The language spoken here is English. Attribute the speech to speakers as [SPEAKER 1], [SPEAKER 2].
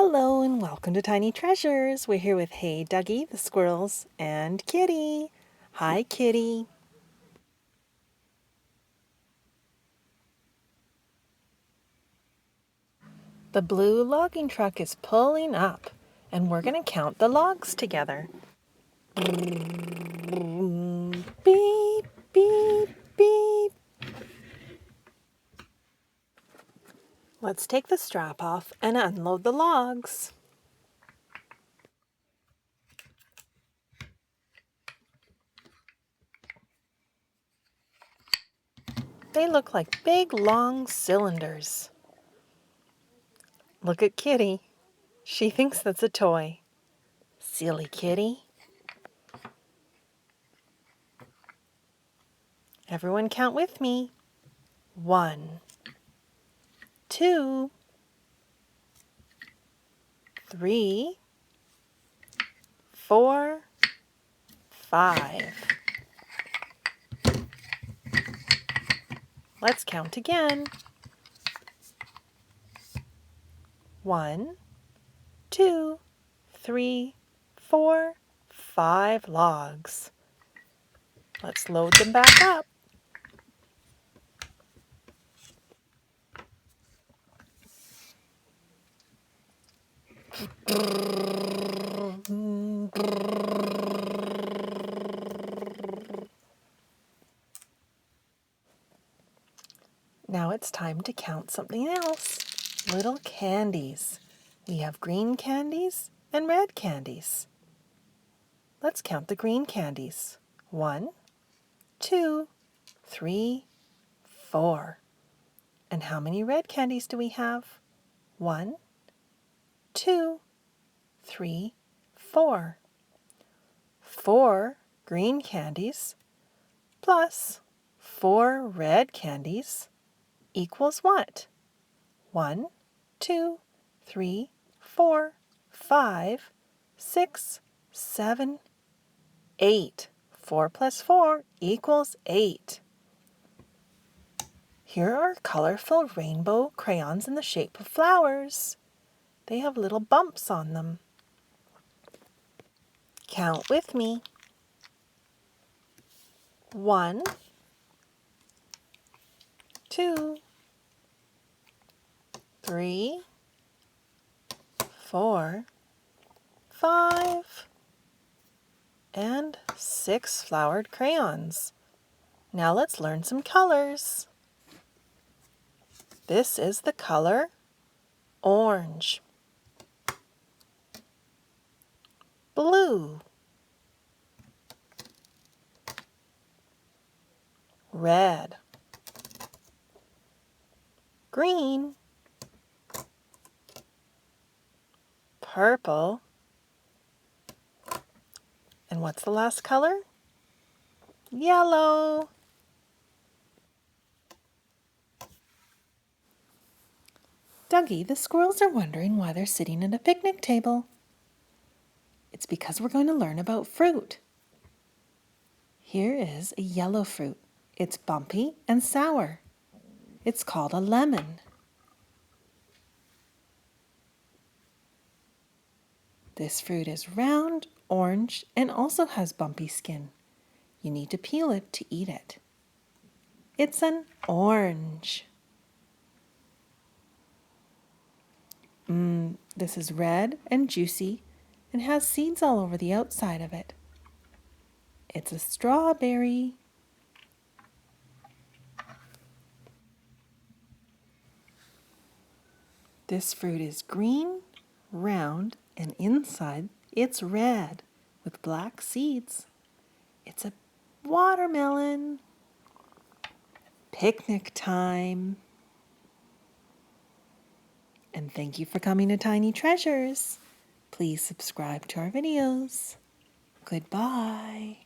[SPEAKER 1] Hello and welcome to Tiny Treasures. We're here with Hey Duggee, the squirrels, and Kitty. Hi, Kitty. The blue logging truck is pulling up, and we're going to count the logs together. Beep, beep, beep. Let's take the strap off and unload the logs. They look like big, long cylinders. Look at Kitty. She thinks that's a toy. Silly Kitty. Everyone count with me. 1, 2, 3, 4, 5. Let's count again. 1, 2, 3, 4, 5 logs. Let's load them back up. Now it's time to count something else. Little candies. We have green candies and red candies. Let's count the green candies. 1, 2, 3, 4. And how many red candies do we have? 1, 2, 3, 4. 4 green candies plus 4 red candies equals what? 1, 2, 3, 4, 5, 6, 7, 8. 4 plus 4 equals 8. Here are colorful rainbow crayons in the shape of flowers. They have little bumps on them. Count with me. 1, 2, 3, 4, 5, and 6 flowered crayons. Now let's learn some colors. This is the color orange, blue, red, green, purple, and what's the last color? Yellow. Duggee, the squirrels are wondering why they're sitting at a picnic table. It's because we're going to learn about fruit. Here is a yellow fruit. It's bumpy and sour. It's called a lemon. This fruit is round, orange, and also has bumpy skin. You need to peel it to eat it. It's an orange. This is red and juicy and has seeds all over the outside of it. It's a strawberry. This fruit is green, round, and inside it's red with black seeds. It's a watermelon. Picnic time. And thank you for coming to Tiny Treasures. Please subscribe to our videos. Goodbye.